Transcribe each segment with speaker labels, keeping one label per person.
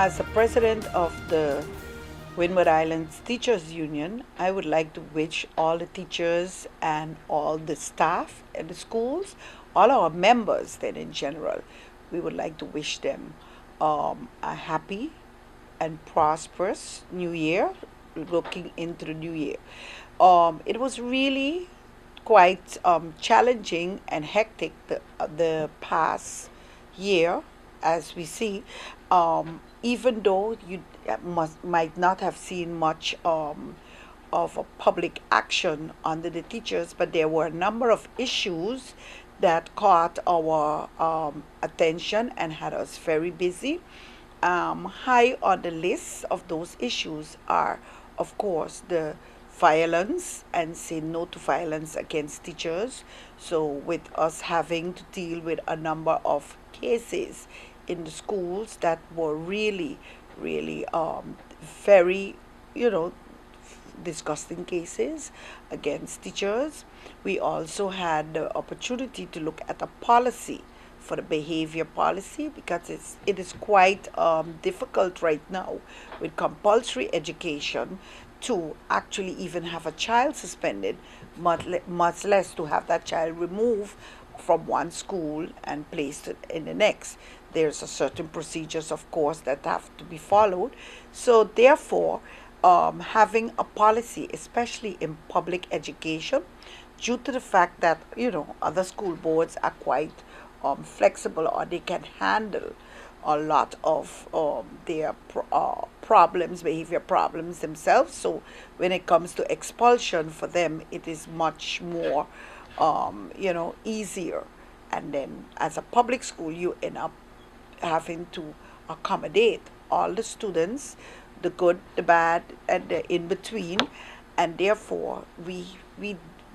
Speaker 1: As the president of the Windward Islands Teachers Union, I would like to wish all the teachers and all the staff at the schools, all our members then in general, we would like to wish them a happy and prosperous new year, looking into the new year. It was really quite challenging and hectic the past year, as we see, even though you might not have seen much of a public action under the teachers, but there were a number of issues that caught our attention and had us very busy. High on the list of those issues are, of course, the violence and say no to violence against teachers. So, with us having to deal with a number of cases in the schools that were really very, you know, disgusting cases against teachers. We also had the opportunity to look at a policy for the behavior policy because it is quite difficult right now with compulsory education to actually even have a child suspended, much less to have that child removed from one school and placed it in the next. There's a certain procedures, of course, that have to be followed. So therefore, having a policy, especially in public education, due to the fact that other school boards are quite flexible, or they can handle a lot of their problems, behavior problems themselves. So when it comes to expulsion for them, it is much more easier. And then as a public school, you end up having to accommodate all the students, the good, the bad, and the in between, and therefore we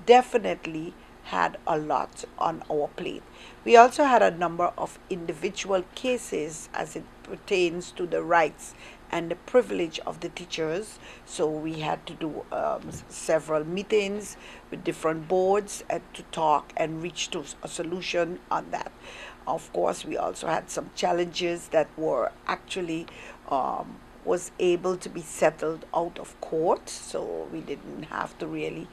Speaker 1: definitely had a lot on our plate. We also had a number of individual cases as it pertains to the rights and the privilege of the teachers. So we had to do several meetings with different boards and to talk and reach to a solution on that. Of course, we also had some challenges that were actually was able to be settled out of court, so we didn't have to really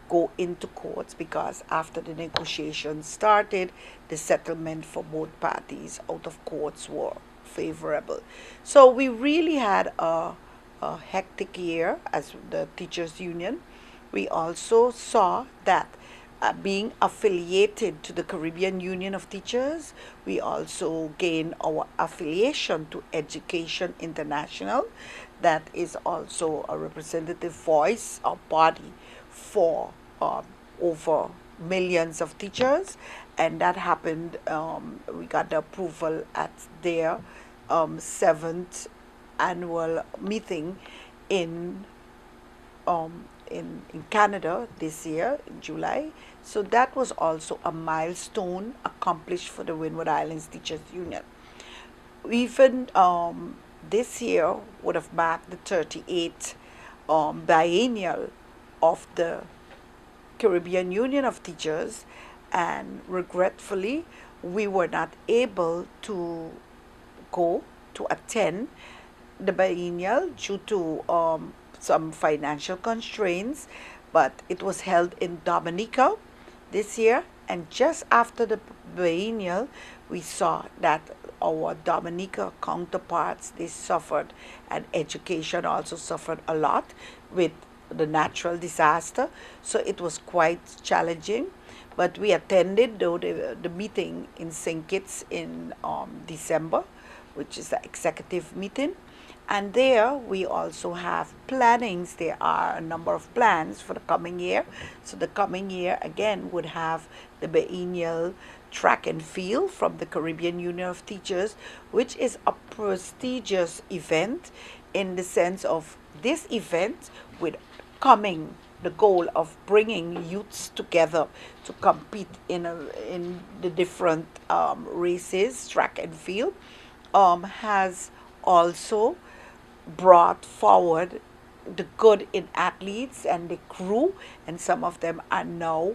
Speaker 1: go into courts because after the negotiations started, the settlement for both parties out of courts were favorable. So we really had a hectic year as the teachers union. We also saw that being affiliated to the Caribbean Union of Teachers, we also gained our affiliation to Education International. That is also a representative voice or body for over millions of teachers, and that happened. We got the approval at their seventh annual meeting in in Canada this year in July. So that was also a milestone accomplished for the Windward Islands Teachers Union. Even this year would have marked the 38th biennial of the Caribbean Union of Teachers, and regretfully, we were not able to go to attend the biennial due to some financial constraints, but it was held in Dominica this year. And just after the biennial, we saw that our Dominica counterparts, they suffered, and education also suffered a lot with the natural disaster. So it was quite challenging. But we attended though the meeting in St. Kitts in December, which is the executive meeting. And there we also have plannings. There are a number of plans for the coming year. So the coming year again would have the biennial track and field from the Caribbean Union of Teachers, which is a prestigious event in the sense of this event with coming the goal of bringing youths together to compete in the different races, track and field, has also brought forward the good in athletes and the crew, and some of them are now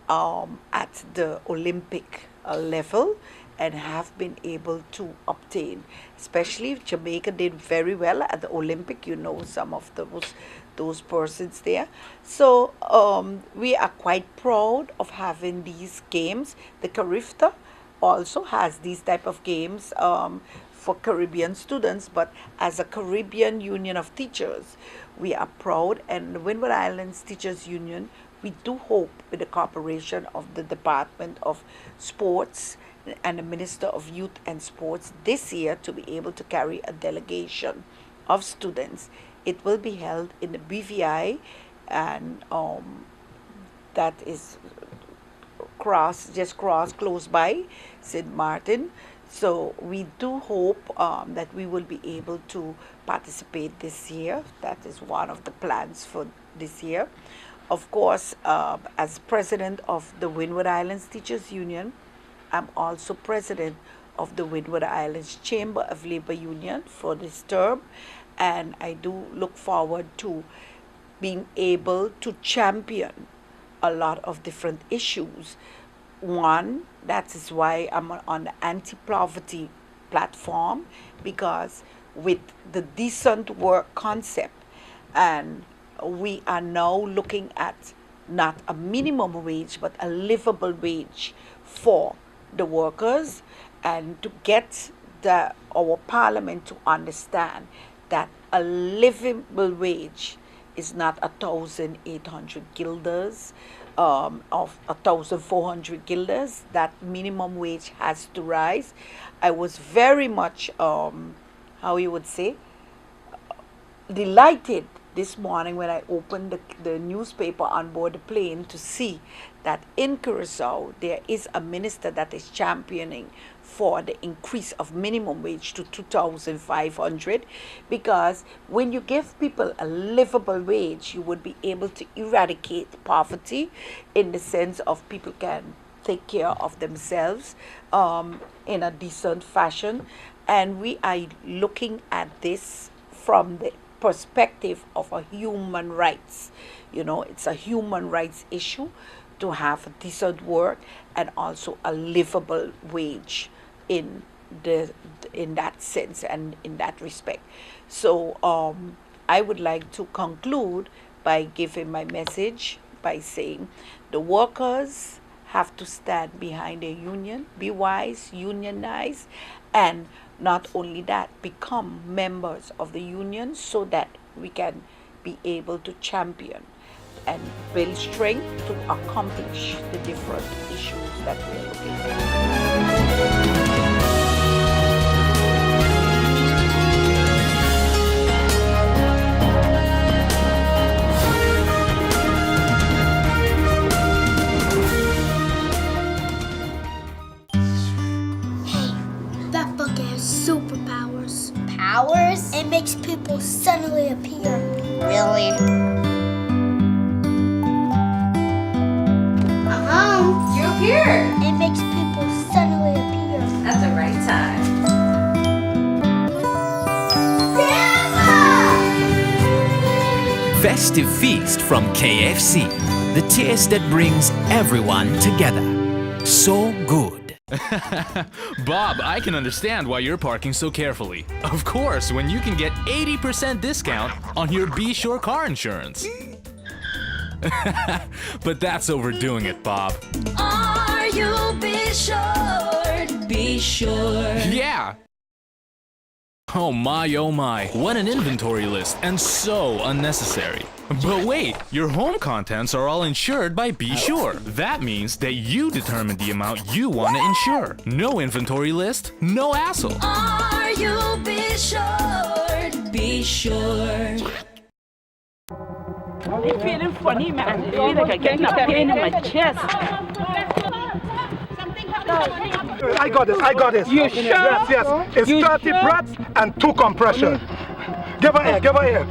Speaker 1: at the Olympic level and have been able to obtain. Especially Jamaica did very well at the Olympic. You know some of those persons there. So we are quite proud of having these games. The Carifta also has these type of games for Caribbean students, but as a Caribbean Union of Teachers, we are proud, and the Windward Islands Teachers Union, we do hope with the cooperation of the Department of Sports and the Minister of Youth and Sports this year to be able to carry a delegation of students. It will be held in the BVI, and that is just close by St. Martin. So we do hope that we will be able to participate this year. That is one of the plans for this year. Of course, as president of the Windward Islands Teachers Union, I'm also president of the Windward Islands Chamber of Labor Union for this term, and I do look forward to being able to champion a lot of different issues. One, that is why I'm on the anti-poverty platform, because with the decent work concept, and we are now looking at not a minimum wage but a livable wage for the workers, and to get our parliament to understand that a livable wage is not 1,800 guilders of 1,400 guilders. That minimum wage has to rise. I was very much how you would say delighted this morning when I opened the newspaper on board the plane to see that in Curacao there is a minister that is championing for the increase of minimum wage to 2,500, because when you give people a livable wage, you would be able to eradicate poverty in the sense of people can take care of themselves in a decent fashion. And we are looking at this from the perspective of a human rights. You know, it's a human rights issue to have a decent work and also a livable wage in that sense and in that respect. So I would like to conclude by giving my message by saying the workers have to stand behind their union, be wise, unionize, and not only that, become members of the union so that we can be able to champion and build strength to accomplish the different issues that we are looking at.
Speaker 2: Superpowers. Powers? It makes people suddenly appear. Really?
Speaker 3: You appeared.
Speaker 2: It makes people suddenly appear.
Speaker 3: At the right time.
Speaker 2: Santa!
Speaker 4: Festive feast from KFC. The taste that brings everyone together. So good.
Speaker 5: Bob, I can understand why you're parking so carefully. Of course, when you can get 80% discount on your Be Sure car insurance. But that's overdoing it, Bob.
Speaker 3: Are you be sure? Be sure.
Speaker 5: Yeah! Oh my, what an inventory list, and so unnecessary. But wait, your home contents are all insured by Be Sure. That means that you determine the amount you want to insure. No inventory list, no hassle.
Speaker 3: Are you be sure? Be sure.
Speaker 6: I'm feeling funny, man. I feel like I'm getting a pain in my chest.
Speaker 7: I got this.
Speaker 6: You sure?
Speaker 7: Yes. It's 30 breaths and 2 compression. Give her air.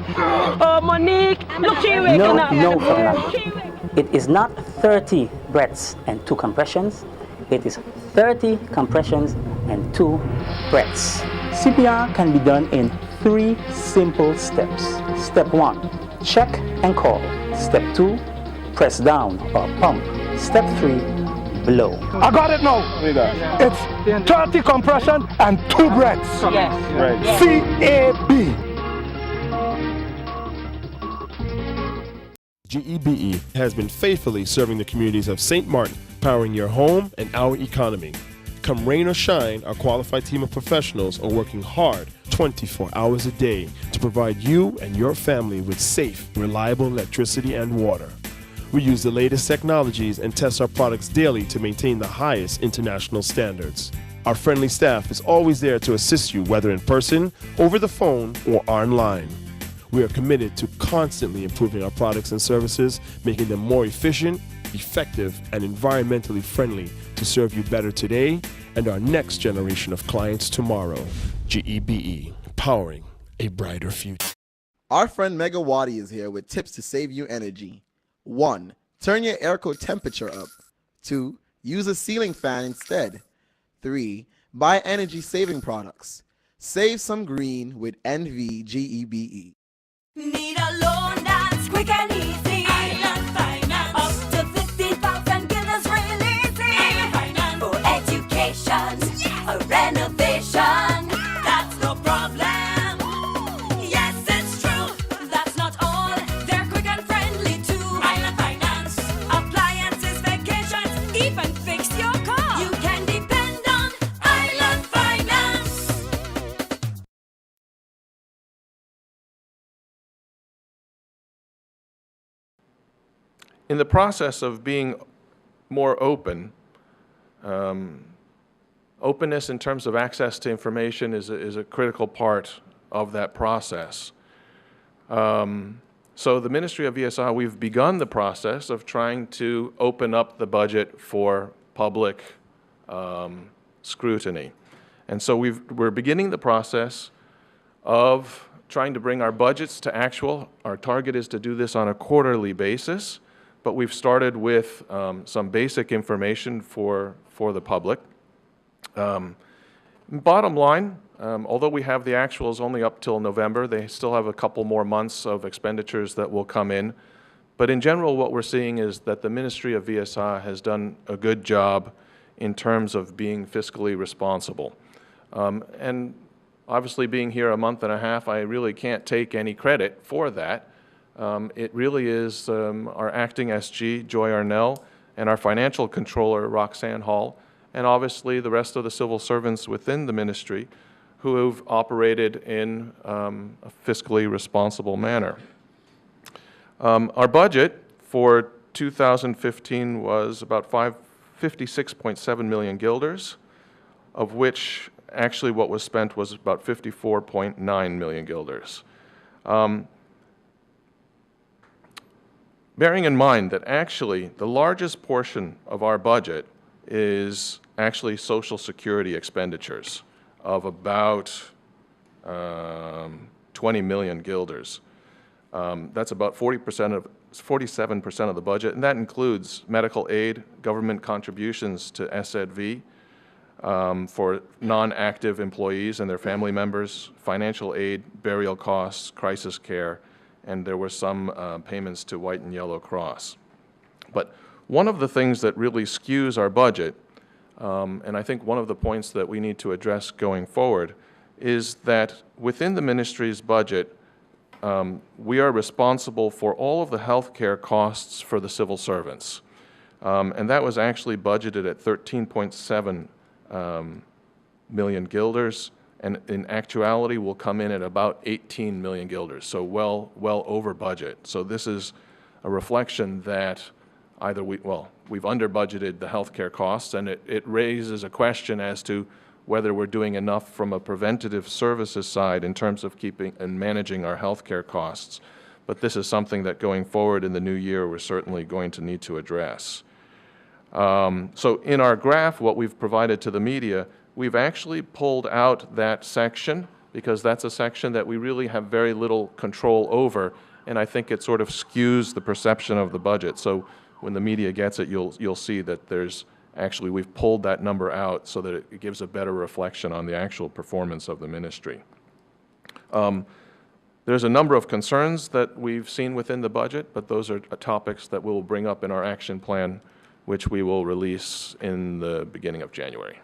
Speaker 6: Oh, Monique, look, she waking up.
Speaker 8: No, Farah. It is not 30 breaths and 2 compressions. It is 30 compressions and 2 breaths. CPR can be done in 3 simple steps. Step 1, check and call. Step 2, press down or pump. Step 3, below.
Speaker 7: I got it now. It's 30 compression and 2 breaths. CAB.
Speaker 9: GEBE has been faithfully serving the communities of St. Martin, powering your home and our economy. Come rain or shine, our qualified team of professionals are working hard 24 hours a day to provide you and your family with safe, reliable electricity and water. We use the latest technologies and test our products daily to maintain the highest international standards. Our friendly staff is always there to assist you, whether in person, over the phone, or online. We are committed to constantly improving our products and services, making them more efficient, effective, and environmentally friendly to serve you better today and our next generation of clients tomorrow. GEBE, powering a brighter future.
Speaker 10: Our friend Megawati is here with tips to save you energy. 1. Turn your airco temperature up. 2. Use a ceiling fan instead. 3. Buy energy-saving products. Save some green with NVGEBE.
Speaker 3: Need a loan that's quick and easy. Island Finance. Up to 50,000 guilders really easy. Island Finance. For education, a renovation, that's no problem. Yes, it's true. That's not all. They're quick and friendly too. Island Finance. Appliances, vacations, even fix your car. You can depend on Island Finance.
Speaker 11: In the process of being more open, openness in terms of access to information is a critical part of that process. So the Ministry of VSI, we've begun the process of trying to open up the budget for public scrutiny. And so we're beginning the process of trying to bring our budgets to actual. Our target is to do this on a quarterly basis. But we've started with some basic information for the public. Bottom line, although we have the actuals only up till November, they still have a couple more months of expenditures that will come in. But in general, what we're seeing is that the Ministry of VSI has done a good job in terms of being fiscally responsible. And obviously being here a month and a half, I really can't take any credit for that. It really is our acting SG, Joy Arnell, and our financial controller, Roxanne Hall, and obviously the rest of the civil servants within the ministry who have operated in a fiscally responsible manner. Our budget for 2015 was about 56.7 million guilders, of which actually what was spent was about 54.9 million guilders. Bearing in mind that actually the largest portion of our budget is actually Social Security expenditures of about 20 million guilders. That's about 47% of the budget, and that includes medical aid, government contributions to SZV for non-active employees and their family members, financial aid, burial costs, crisis care, and there were some payments to White and Yellow Cross. But one of the things that really skews our budget, and I think one of the points that we need to address going forward, is that within the ministry's budget, we are responsible for all of the health care costs for the civil servants. And that was actually budgeted at 13.7 million guilders, and in actuality will come in at about 18 million guilders, so well over budget. So this is a reflection that either we've under budgeted the healthcare costs, and it raises a question as to whether we're doing enough from a preventative services side in terms of keeping and managing our healthcare costs. But this is something that going forward in the new year we're certainly going to need to address. So in our graph, what we've provided to the media, we've actually pulled out that section because that's a section that we really have very little control over, and I think it sort of skews the perception of the budget. So when the media gets it, you'll see that we've pulled that number out so that it gives a better reflection on the actual performance of the ministry. There's a number of concerns that we've seen within the budget, but those are topics that we'll bring up in our action plan which we will release in the beginning of January.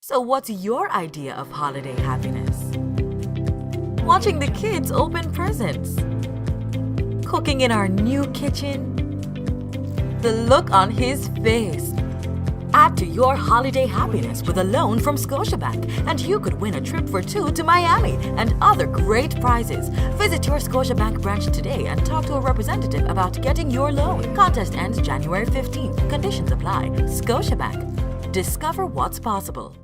Speaker 12: So what's your idea of holiday happiness? Watching the kids open presents? Cooking in our new kitchen? The look on his face. Add to your holiday happiness with a loan from Scotiabank, and you could win a trip for two to Miami and other great prizes. Visit your Scotiabank branch today and talk to a representative about getting your loan. Contest ends January 15th. Conditions apply. Scotiabank. Discover what's possible.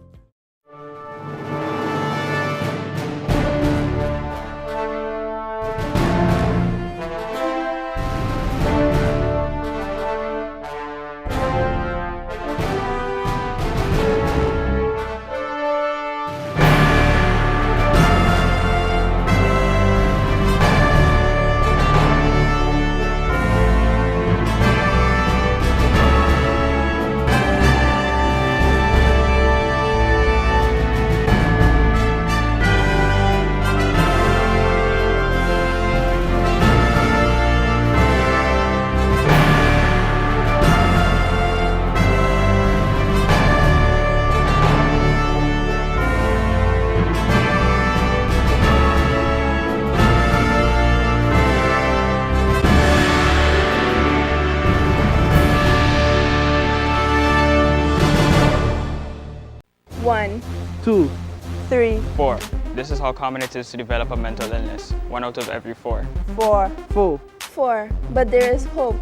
Speaker 13: One,
Speaker 14: 2,
Speaker 13: 3,
Speaker 14: 4. This is how common it is to develop a mental illness. 1 out of every 4.
Speaker 13: 4,
Speaker 14: 4.
Speaker 13: 4. But there is hope.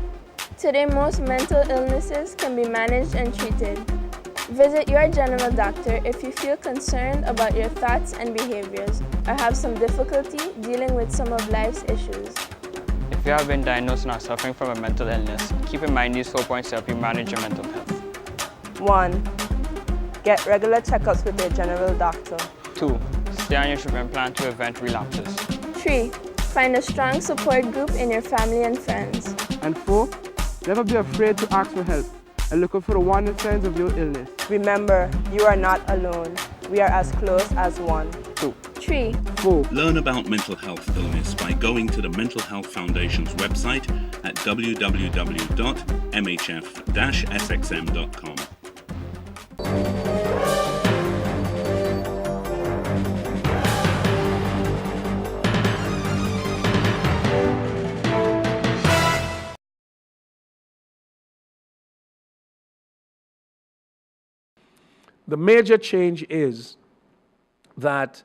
Speaker 13: Today, most mental illnesses can be managed and treated. Visit your general doctor if you feel concerned about your thoughts and behaviors or have some difficulty dealing with some of life's issues.
Speaker 14: If you have been diagnosed and are suffering from a mental illness, keep in mind these 4 points to help you manage your mental health.
Speaker 13: 1. Get regular checkups with your general doctor.
Speaker 14: 2. Stay on your treatment plan to prevent relapses.
Speaker 13: 3. Find a strong support group in your family and friends.
Speaker 14: And 4. Never be afraid to ask for help and look out for the warning signs of your illness.
Speaker 13: Remember, you are not alone. We are as close as one.
Speaker 14: 2.
Speaker 13: 3.
Speaker 14: 4.
Speaker 15: Learn about mental health illness by going to the Mental Health Foundation's website at www.mhf-sxm.com.
Speaker 7: The major change is that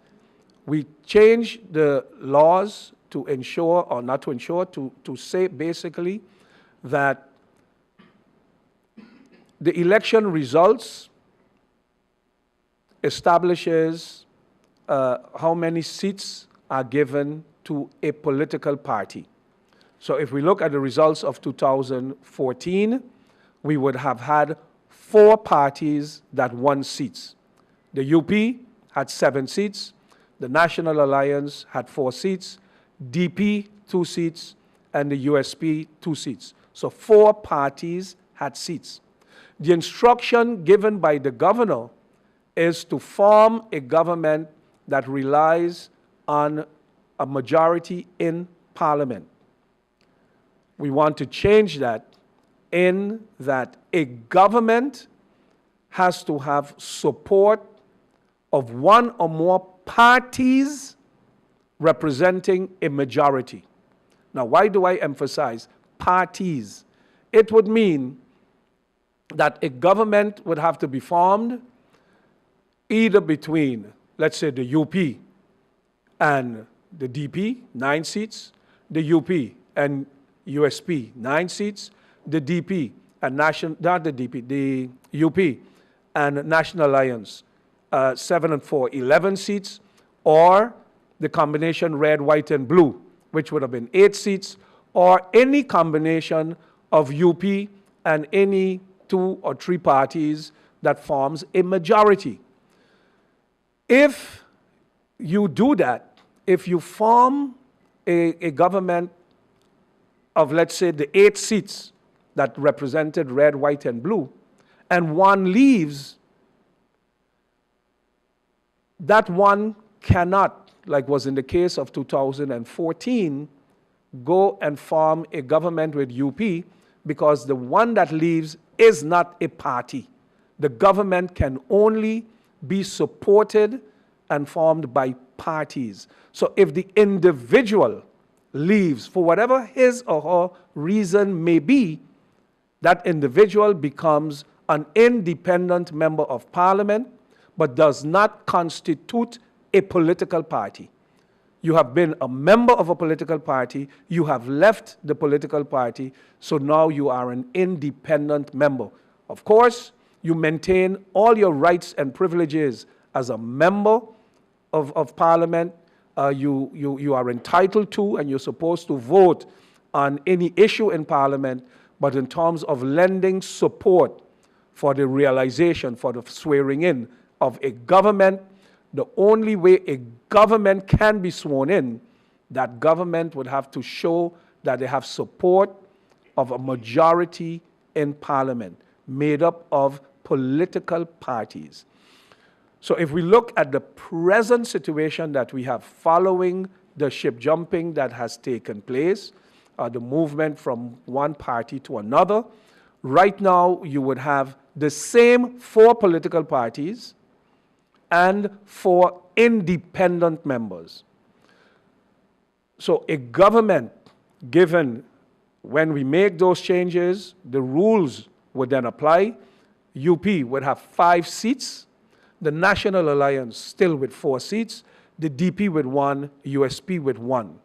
Speaker 7: we change the laws to ensure, or not to ensure, to say basically that the election results establishes how many seats are given to a political party. So if we look at the results of 2014, we would have had 4 parties that won seats. The UP had 7 seats, the National Alliance had 4 seats, DP 2 seats, and the USP 2 seats. So 4 parties had seats. The instruction given by the governor is to form a government that relies on a majority in Parliament. We want to change that in that a government has to have support of 1 or more parties representing a majority. Now, why do I emphasize parties? It would mean that a government would have to be formed either between, let's say, the UP and the DP, 9 seats, the UP and USP, 9 seats, the DP and not the DP, the UP and National Alliance, 7 and 4, 11 seats, or the combination red, white, and blue, which would have been 8 seats, or any combination of UP and any 2 or 3 parties that forms a majority. If you do that, if you form a government of, let's say, the 8 seats that represented red, white, and blue, and one leaves, that one cannot, like was in the case of 2014, go and form a government with UP, because the one that leaves is not a party. The government can only be supported and formed by parties. So if the individual leaves for whatever his or her reason may be, that individual becomes an independent member of parliament, but does not constitute a political party. You have been a member of a political party, you have left the political party, so now you are an independent member. Of course, you maintain all your rights and privileges as a member of parliament. You are entitled to and you're supposed to vote on any issue in parliament, but in terms of lending support for the realization, for the swearing in of a government, the only way a government can be sworn in, that government would have to show that they have support of a majority in parliament made up of political parties. So if we look at the present situation that we have following the ship jumping that has taken place, the movement from one party to another, right now you would have the same 4 political parties and 4 independent members. So a government, given when we make those changes, the rules would then apply. UP would have 5 seats, the National Alliance still with 4 seats, the DP with 1, USP with 1.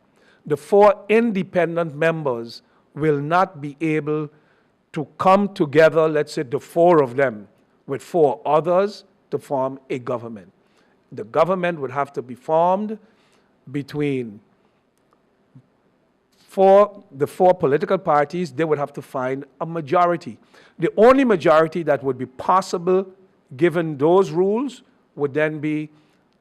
Speaker 7: The 4 independent members will not be able to come together, let's say the 4 of them, with 4 others to form a government. The government would have to be formed between the 4 political parties. They would have to find a majority. The only majority that would be possible given those rules would then be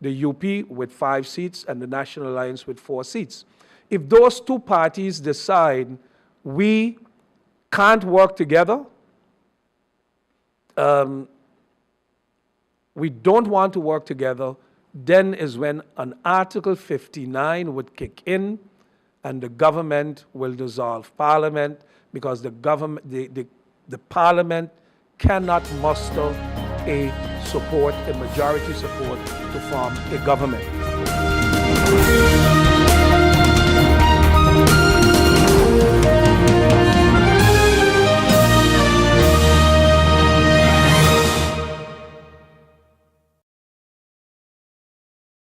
Speaker 7: the UP with 5 seats and the National Alliance with 4 seats. If those 2 parties decide we can't work together, we don't want to work together, then is when an Article 59 would kick in and the government will dissolve Parliament, because the Parliament cannot muster a majority support to form a government.